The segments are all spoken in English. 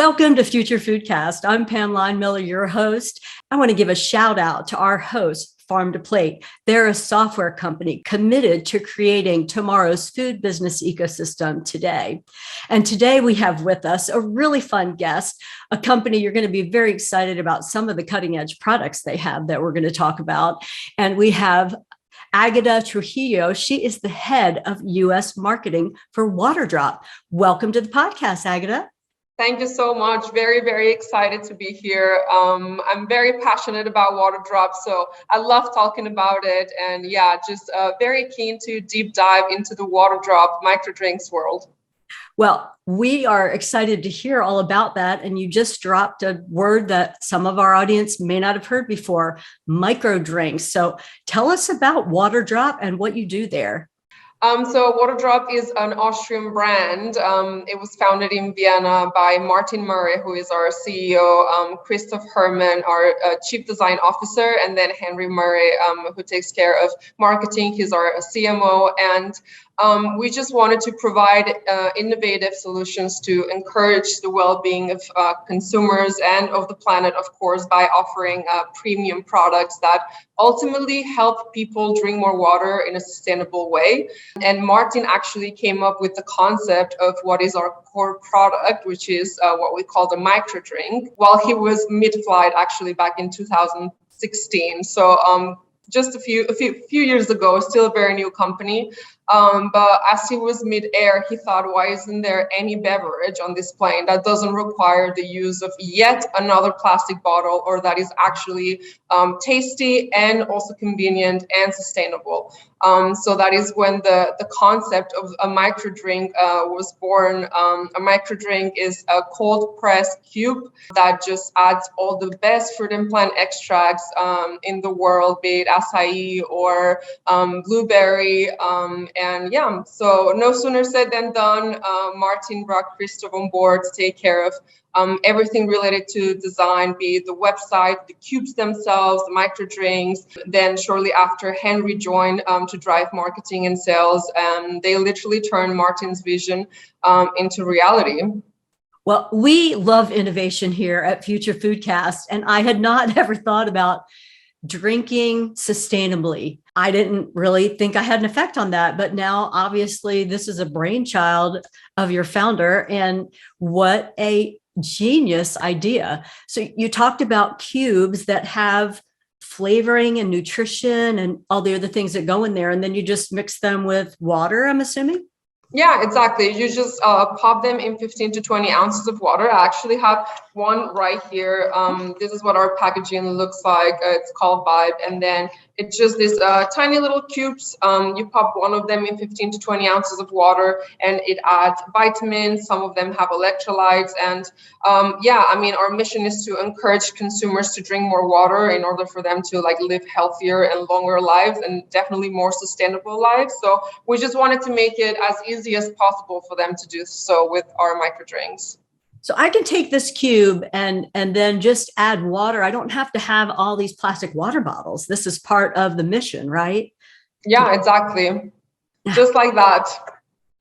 Welcome to Future Foodcast. I'm Pam Line-Miller, your host. I want to give a shout out to our host, Farm to Plate. They're a software company committed to creating tomorrow's food business ecosystem today. And today we have with us a really fun guest, a company you're going to be very excited about some of the cutting edge products they have that we're going to talk about. And we have Agueda Trujillo. She is the head of US marketing for Waterdrop. Welcome to the podcast, Agueda. Thank you so much. Very, very excited to be here. I'm very passionate about Waterdrop, so I love talking about it. And yeah, just very keen to deep dive into the Waterdrop microdrinks world. Well, we are excited to hear all about that. And you just dropped a word that some of our audience may not have heard before, microdrinks. So tell us about Waterdrop and what you do there. So Waterdrop is an Austrian brand. It was founded in Vienna by Martin Murray, who is our CEO, Kristoff, our Chief Design Officer, and then Henry Murray, who takes care of marketing. He's our CMO. And we just wanted to provide innovative solutions to encourage the well-being of consumers and of the planet, of course, by offering premium products that ultimately help people drink more water in a sustainable way. And Martin actually came up with the concept of what is our core product, which is what we call the microdrink, while he was mid-flight actually back in 2016. So just a few years ago, still a very new company. But as he was mid-air, he thought, why isn't there any beverage on this plane that doesn't require the use of yet another plastic bottle, or that is actually tasty and also convenient and sustainable? So that is when the concept of a microdrink was born. A microdrink is a cold pressed cube that just adds all the best fruit and plant extracts in the world, be it acai or blueberry. And yeah, so no sooner said than done. Martin brought Kristoff on board to take care of everything related to design, be it the website, the cubes themselves, the microdrinks. Then shortly after, Henry joined to drive marketing and sales. And they literally turned Martin's vision into reality. Well, we love innovation here at Future Foodcast, and I had not ever thought about drinking sustainably. I didn't really think I had an effect on that, but now obviously this is a brainchild of your founder, and what a genius idea. So you talked about cubes that have flavoring and nutrition and all the other things that go in there, and then you just mix them with water, I'm assuming? Yeah, exactly. You just pop them in 15 to 20 ounces of water. I actually have one right here. This is what our packaging looks like. It's called Vibe. And then it's just these tiny little cubes. You pop one of them in 15 to 20 ounces of water, and it adds vitamins. Some of them have electrolytes. And yeah, I mean, our mission is to encourage consumers to drink more water in order for them to live healthier and longer lives, and definitely more sustainable lives. So we just wanted to make it as easy as possible for them to do so with our microdrinks. So I can take this cube and then just add water. I don't have to have all these plastic water bottles. This is part of the mission, right? Yeah, exactly. Just like that.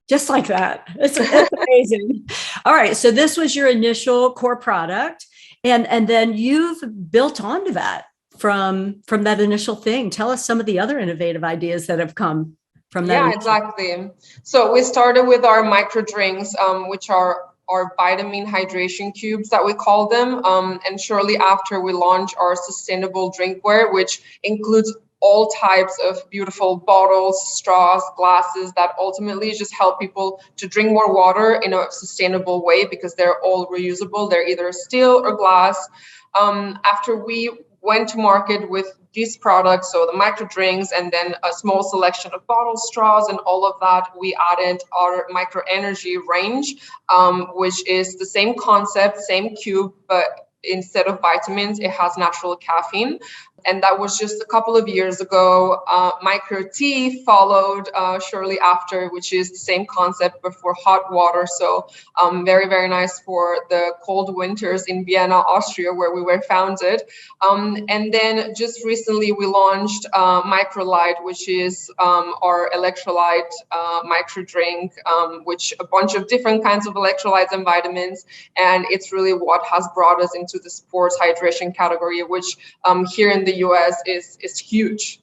Just like that. It's amazing. All right. So this was your initial core product. And then you've built onto that from that initial thing. Tell us some of the other innovative ideas that have come from that. Yeah, exactly. So we started with our microdrinks, which are our vitamin hydration cubes that we call them. And shortly after, we launched our sustainable drinkware, which includes all types of beautiful bottles, straws, glasses that ultimately just help people to drink more water in a sustainable way, because they're all reusable. They're either steel or glass. After we went to market with these products, so the microdrinks and then a small selection of bottle straws and all of that, we added our microenergy range, which is the same concept, same cube, but instead of vitamins, it has natural caffeine. And that was just a couple of years ago. Microtea followed shortly after, which is the same concept but for hot water. So very, very nice for the cold winters in Vienna, Austria, where we were founded. And then just recently we launched Microlyte, which is our electrolyte micro drink, which a bunch of different kinds of electrolytes and vitamins. And it's really what has brought us into the sports hydration category, which here in the US is huge.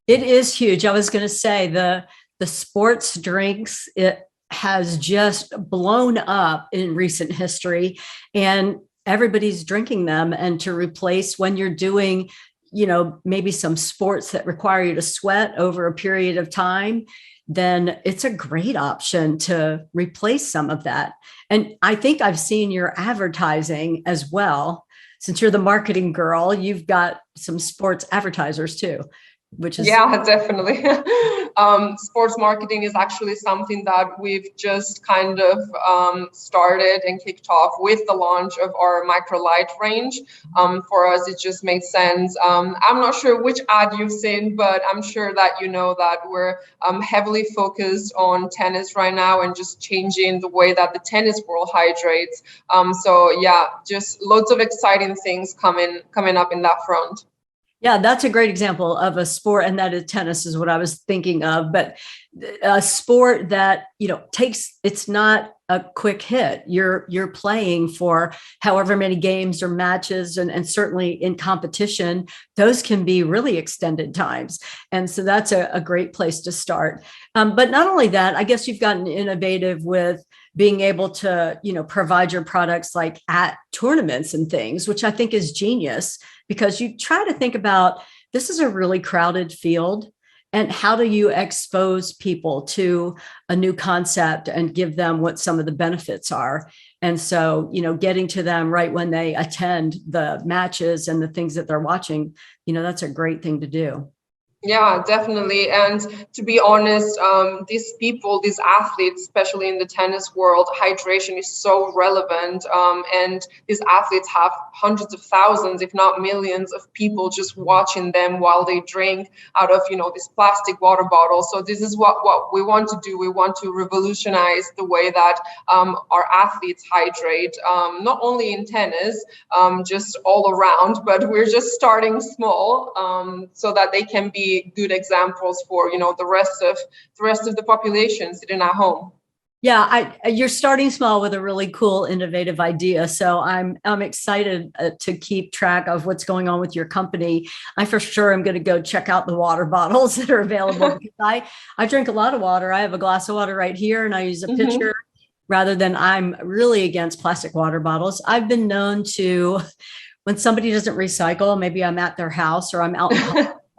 It is huge. I was going to say the sports drinks, it has just blown up in recent history, and everybody's drinking them. And to replace when you're doing, maybe some sports that require you to sweat over a period of time, then it's a great option to replace some of that. And I think I've seen your advertising as well. Since you're the marketing girl, you've got some sports advertisers too, which is... Yeah, definitely. Sports marketing is actually something that we've just kind of started and kicked off with the launch of our Microlyte range. For us, it just made sense. I'm not sure which ad you've seen, but I'm sure that you know that we're heavily focused on tennis right now and just changing the way that the tennis world hydrates. So yeah, just loads of exciting things coming up in that front. Yeah, that's a great example of a sport, and that is tennis is what I was thinking of. But a sport that, it's not a quick hit. You're playing for however many games or matches, and certainly in competition, those can be really extended times. And so that's a great place to start. But not only that, I guess you've gotten innovative with being able to, provide your products like at tournaments and things, which I think is genius, because you try to think about, this is a really crowded field, and how do you expose people to a new concept and give them what some of the benefits are? And so, getting to them right when they attend the matches and the things that they're watching, that's a great thing to do. Yeah, definitely. And to be honest, these athletes, especially in the tennis world, hydration is so relevant. And these athletes have hundreds of thousands, if not millions of people just watching them while they drink out of, this plastic water bottle. So this is what we want to do. We want to revolutionize the way that our athletes hydrate, not only in tennis, just all around, but we're just starting small so that they can be good examples for the rest of the population sitting at home. Yeah, you're starting small with a really cool, innovative idea. So I'm excited to keep track of what's going on with your company. I for sure am going to go check out the water bottles that are available, because I drink a lot of water. I have a glass of water right here, and I use a pitcher rather than... I'm really against plastic water bottles. I've been known to, when somebody doesn't recycle, maybe I'm at their house or I'm out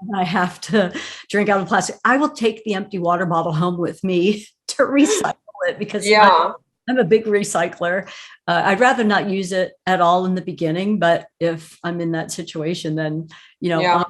and I have to drink out of plastic, I will take the empty water bottle home with me to recycle it, because I'm a big recycler. I'd rather not use it at all in the beginning, but if I'm in that situation, then that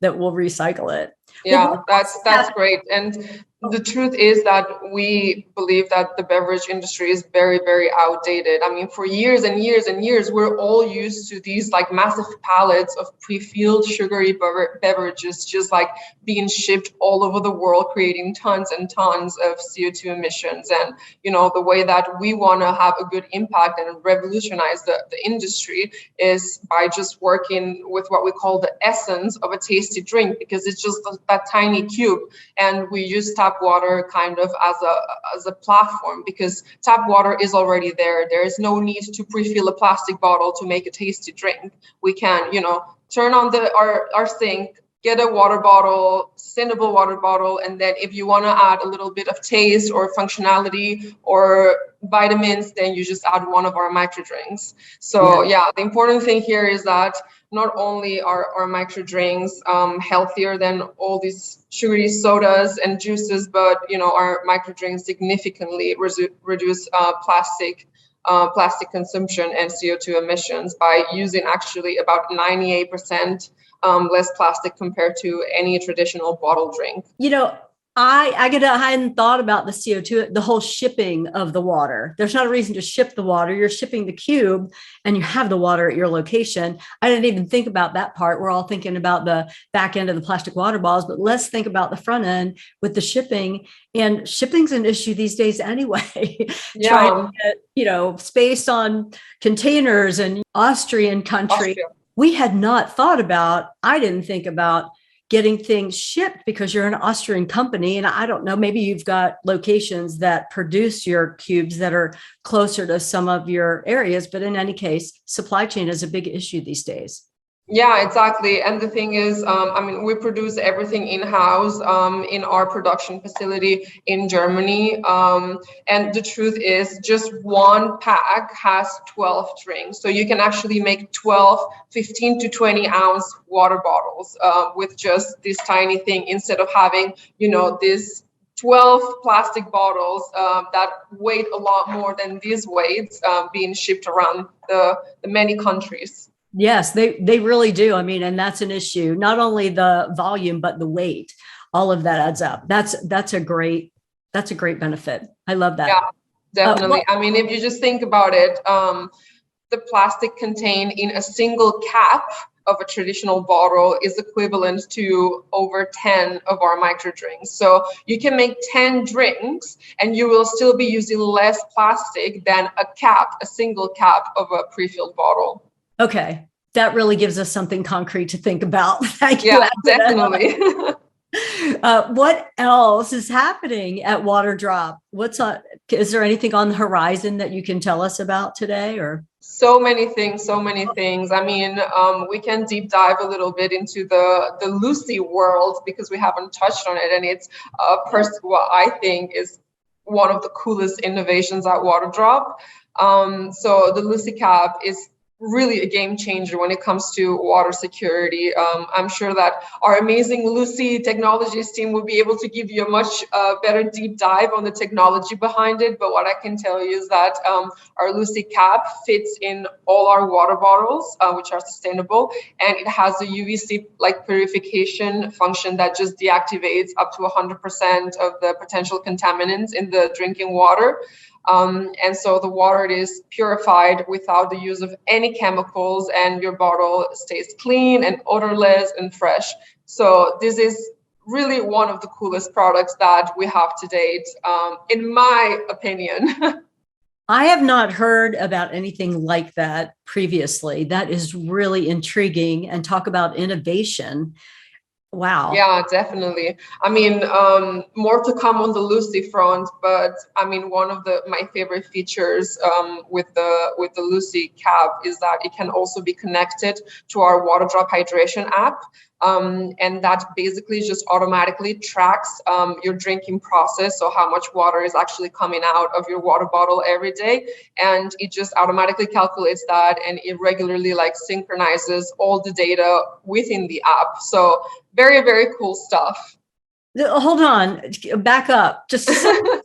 we'll recycle it. Yeah, that's great. And the truth is that we believe that the beverage industry is very, very outdated. I mean, for years and years and years, we're all used to these like massive pallets of pre-filled sugary beverages just like being shipped all over the world, creating tons and tons of CO2 emissions. And, the way that we want to have a good impact and revolutionize the industry is by just working with what we call the essence of a tasty drink, because it's just that tiny cube. And we use tap water kind of as a platform, because tap water is already there. There is no need to pre-fill a plastic bottle to make a tasty drink. We can, turn on our sink, get a water bottle, sustainable water bottle, and then if you want to add a little bit of taste or functionality or vitamins, then you just add one of our micro drinks. So the important thing here is that not only are our micro drinks healthier than all these sugary sodas and juices, but our micro drinks significantly reduce plastic consumption and CO2 emissions by using actually about 98% less plastic compared to any traditional bottle drink. I hadn't thought about the CO2, the whole shipping of the water. There's not a reason to ship the water. You're shipping the cube and you have the water at your location. I didn't even think about that part. We're all thinking about the back end of the plastic water bottles, but let's think about the front end with the shipping. And shipping's an issue these days anyway. Yeah. Trying to get, space on containers and Austrian country. Austria. We had not thought about, I didn't think about getting things shipped because you're an Austrian company. And I don't know, maybe you've got locations that produce your cubes that are closer to some of your areas, but in any case, supply chain is a big issue these days. Yeah, exactly. And the thing is, we produce everything in-house in our production facility in Germany. And the truth is just one pack has 12 drinks. So you can actually make 12, 15 to 20 ounce water bottles with just this tiny thing instead of having, this 12 plastic bottles that weigh a lot more than these weights being shipped around the many countries. Yes, they really do. And that's an issue. Not only the volume, but the weight. All of that adds up. That's a great benefit. I love that. Yeah, definitely. If you just think about it, the plastic contained in a single cap of a traditional bottle is equivalent to over 10 of our micro drinks. So you can make 10 drinks and you will still be using less plastic than a single cap of a pre-filled bottle. Okay, that really gives us something concrete to think about. Thank you. Yeah, definitely. What else is happening at Waterdrop? Is there anything on the horizon that you can tell us about today? Or so many things. We can deep dive a little bit into the Lucy world because we haven't touched on it, and it's what I think is one of the coolest innovations at Waterdrop. So the Lucy cap is really a game changer when it comes to water security. I'm sure that our amazing Lucy Technologies team will be able to give you a much better deep dive on the technology behind it. But what I can tell you is that our Lucy cap fits in all our water bottles, which are sustainable, and it has a UVC purification function that just deactivates up to 100% of the potential contaminants in the drinking water. And so the water is purified without the use of any chemicals, and your bottle stays clean and odorless and fresh. So this is really one of the coolest products that we have to date, in my opinion. I have not heard about anything like that previously. That is really intriguing, and talk about innovation. Wow. Yeah, definitely. More to come on the Lucy front, but one of my favorite features with the Lucy cap is that it can also be connected to our Waterdrop hydration app. And that basically just automatically tracks your drinking process. So how much water is actually coming out of your water bottle every day. And it just automatically calculates that, and it regularly synchronizes all the data within the app. So very, very cool stuff. Hold on, back up just a second.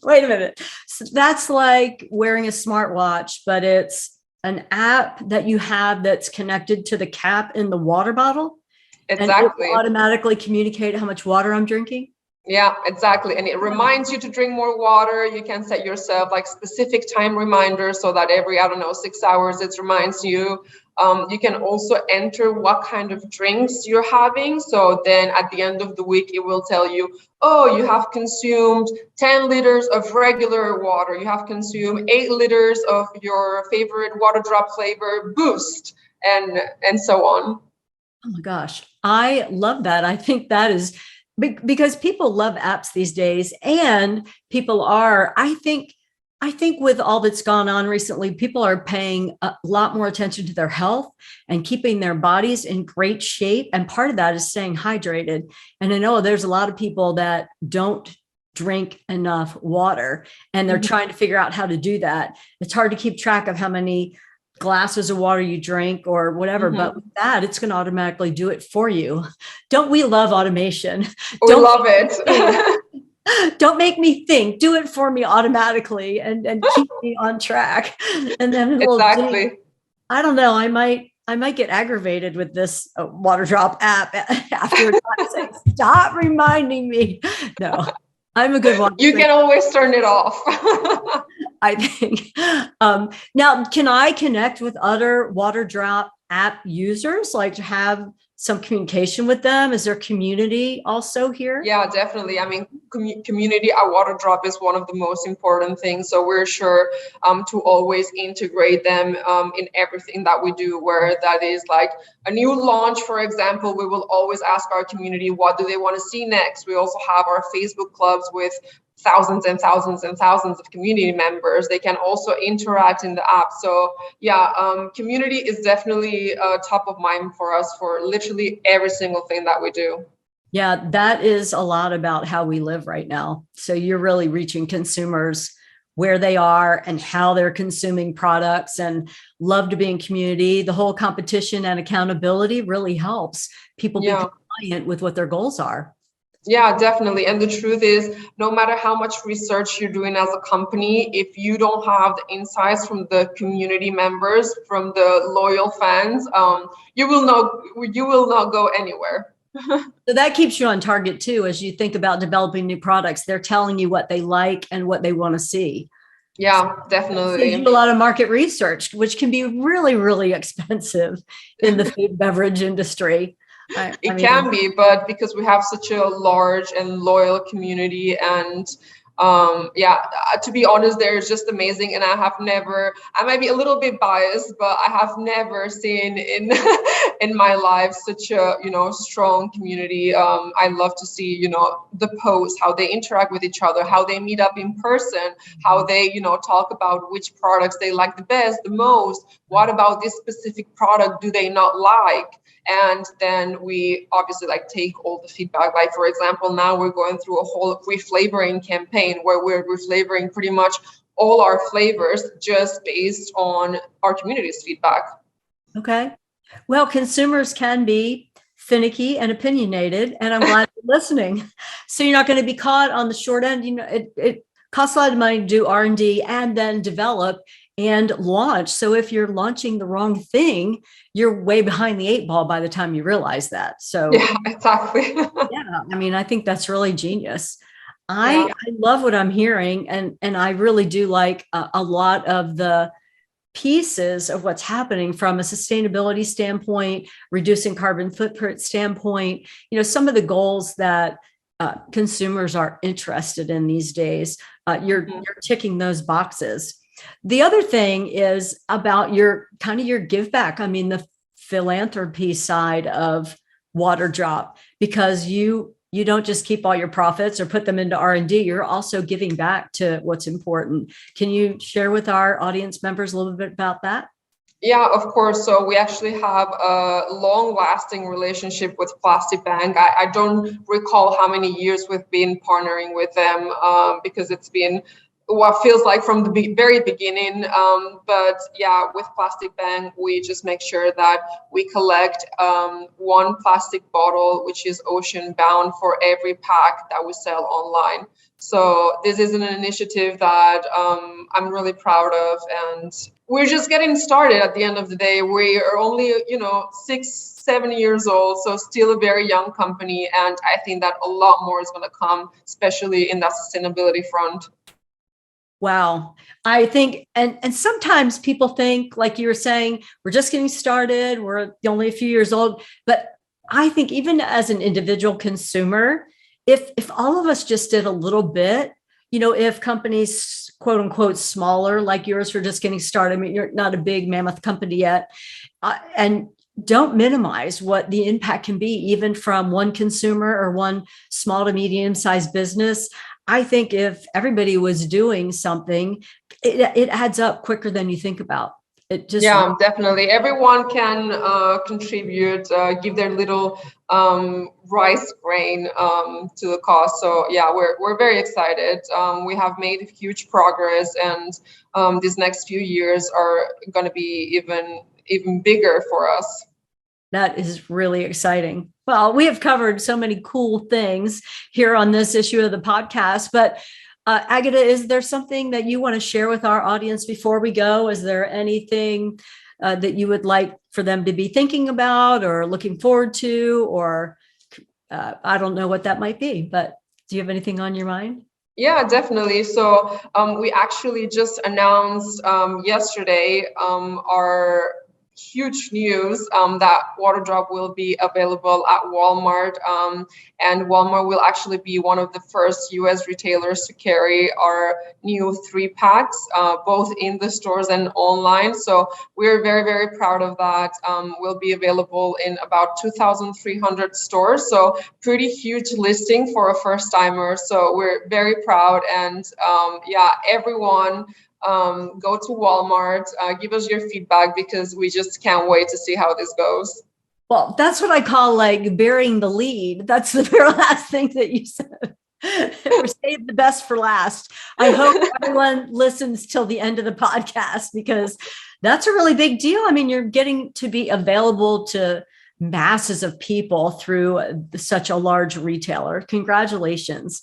Wait a minute. So that's like wearing a smartwatch, but it's an app that you have that's connected to the cap in the water bottle. Exactly. And it automatically communicate how much water I'm drinking. Yeah, exactly. And it reminds you to drink more water. You can set yourself specific time reminders so that every, 6 hours, it reminds you. You can also enter what kind of drinks you're having. So then at the end of the week, it will tell you, oh, you have consumed 10 liters of regular water. You have consumed 8 liters of your favorite Waterdrop flavor Boost, and so on. Oh my gosh, I love that. I think that is because people love apps these days, and people are, I think with all that's gone on recently, people are paying a lot more attention to their health and keeping their bodies in great shape. And part of that is staying hydrated. And I know there's a lot of people that don't drink enough water, and they're trying to figure out how to do that. It's hard to keep track of how many glasses of water you drink or whatever, but with that, it's going to automatically do it for you. Don't we love automation? We love it. Don't make me think, do it for me automatically and keep me on track. And then it'll exactly. I don't know, I I might get aggravated with this Waterdrop app after saying, stop reminding me. No, I'm a good one. You can always turn it off. I think. Now, can I connect with other Waterdrop app users, like to have some communication with them? Is there community also here? Yeah, definitely. I mean, community at Waterdrop is one of the most important things. So we're sure to always integrate them in everything that we do, where that is like a new launch, for example, we will always ask our community, what do they want to see next? We also have our Facebook clubs with thousands and thousands and thousands of community members. They can also interact in the app. So yeah, community is definitely top of mind for us for literally every single thing that we do. Yeah, that is a lot about how we live right now. So you're really reaching consumers where they are and how they're consuming products, and love to be in community. The whole competition and accountability really helps people be compliant with what their goals are. Yeah, definitely. And the truth is, no matter how much research you're doing as a company, if you don't have the insights from the community members, from the loyal fans, you will not go anywhere. So that keeps you on target too, as you think about developing new products. They're telling you what they like and what they want to see. Yeah, definitely. You do a lot of market research, which can be really, really expensive in the food beverage industry. It can be, but because we have such a large and loyal community, and to be honest, they're just amazing. And I might be a little bit biased, but I have never seen in in my life such a strong community. I love to see the posts, how they interact with each other, how they meet up in person, how they talk about which products they like the best, the most. What about this specific product do they not like? And then we obviously take all the feedback. Like, for example, now we're going through a whole reflavoring campaign where we're reflavoring pretty much all our flavors just based on our community's feedback. Okay. Well, consumers can be finicky and opinionated, and I'm glad you're listening. So you're not going to be caught on the short end. It costs a lot of money to do R&D and then develop and launch. So if you're launching the wrong thing, you're way behind the 8 ball by the time you realize that. So yeah, exactly. yeah, I mean, I think that's really genius. I love what I'm hearing, and I really do like a lot of the pieces of what's happening from a sustainability standpoint, reducing carbon footprint standpoint. Some of the goals that consumers are interested in these days. You're ticking those boxes. The other thing is about your give back. I mean, the philanthropy side of Waterdrop, because you don't just keep all your profits or put them into R&D. You're also giving back to what's important. Can you share with our audience members a little bit about that? Yeah, of course. So we actually have a long-lasting relationship with Plastic Bank. I don't recall how many years we've been partnering with them because it's been what feels like from the very beginning. But yeah, with Plastic Bank, we just make sure that we collect one plastic bottle, which is ocean bound, for every pack that we sell online. So this is an initiative that I'm really proud of, and we're just getting started. At the end of the day, we are only 6-7 years old, so still a very young company, and I think that a lot more is going to come, especially in that sustainability front. Wow. I think, and sometimes people think, like you were saying, we're just getting started, we're only a few years old. But I think even as an individual consumer, if all of us just did a little bit, if companies, quote unquote, smaller like yours are just getting started, I mean, you're not a big mammoth company yet, and don't minimize what the impact can be, even from one consumer or one small to medium-sized business. I think if everybody was doing something, it adds up quicker than you think about. Yeah, definitely. Everyone can contribute, give their little rice grain to the cause. So yeah, we're very excited. We have made huge progress, and these next few years are going to be even bigger for us. That is really exciting. Well, we have covered so many cool things here on this issue of the podcast, but Agueda, is there something that you want to share with our audience before we go? Is there anything that you would like for them to be thinking about or looking forward to, or I don't know what that might be, but do you have anything on your mind? Yeah, definitely. So we actually just announced yesterday our huge news that Waterdrop will be available at Walmart, and Walmart will actually be one of the first US retailers to carry our new 3-packs, both in the stores and online. So we're very, very proud of that. Will be available in about 2,300 stores. So pretty huge listing for a first timer. So we're very proud, and yeah, everyone go to Walmart, give us your feedback, because we just can't wait to see how this goes. Well, that's what I call like burying the lead. That's the very last thing that you said. Save the best for last. I hope everyone listens till the end of the podcast, because that's a really big deal. I mean, you're getting to be available to masses of people through such a large retailer. Congratulations.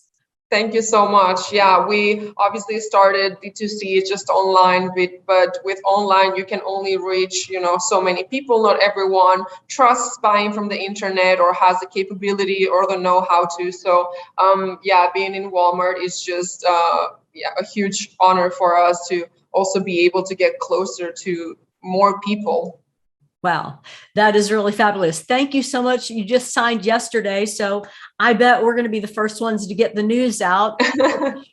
Thank you so much. Yeah, we obviously started D2C just online, but with online, you can only reach, so many people. Not everyone trusts buying from the internet or has the capability or the know-how to. So, yeah, being in Walmart is just, a huge honor for us to also be able to get closer to more people. Wow, that is really fabulous. Thank you so much. You just signed yesterday, so I bet we're going to be the first ones to get the news out.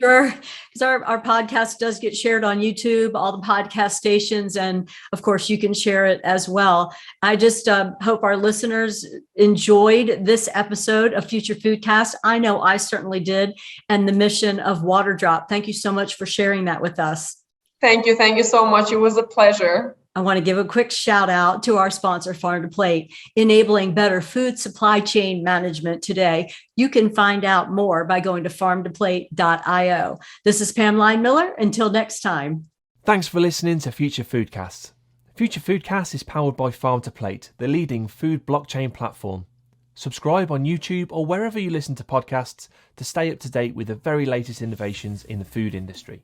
Sure, because our podcast does get shared on YouTube, all the podcast stations, and of course, you can share it as well. I just hope our listeners enjoyed this episode of Future Foodcast. I know I certainly did, and the mission of Waterdrop. Thank you so much for sharing that with us. Thank you. Thank you so much. It was a pleasure. I want to give a quick shout out to our sponsor, Farm to Plate, enabling better food supply chain management today. You can find out more by going to farmtoplate.io. This is Pam Line-Miller. Until next time. Thanks for listening to Future Foodcast. Future Foodcast is powered by Farm to Plate, the leading food blockchain platform. Subscribe on YouTube or wherever you listen to podcasts to stay up to date with the very latest innovations in the food industry.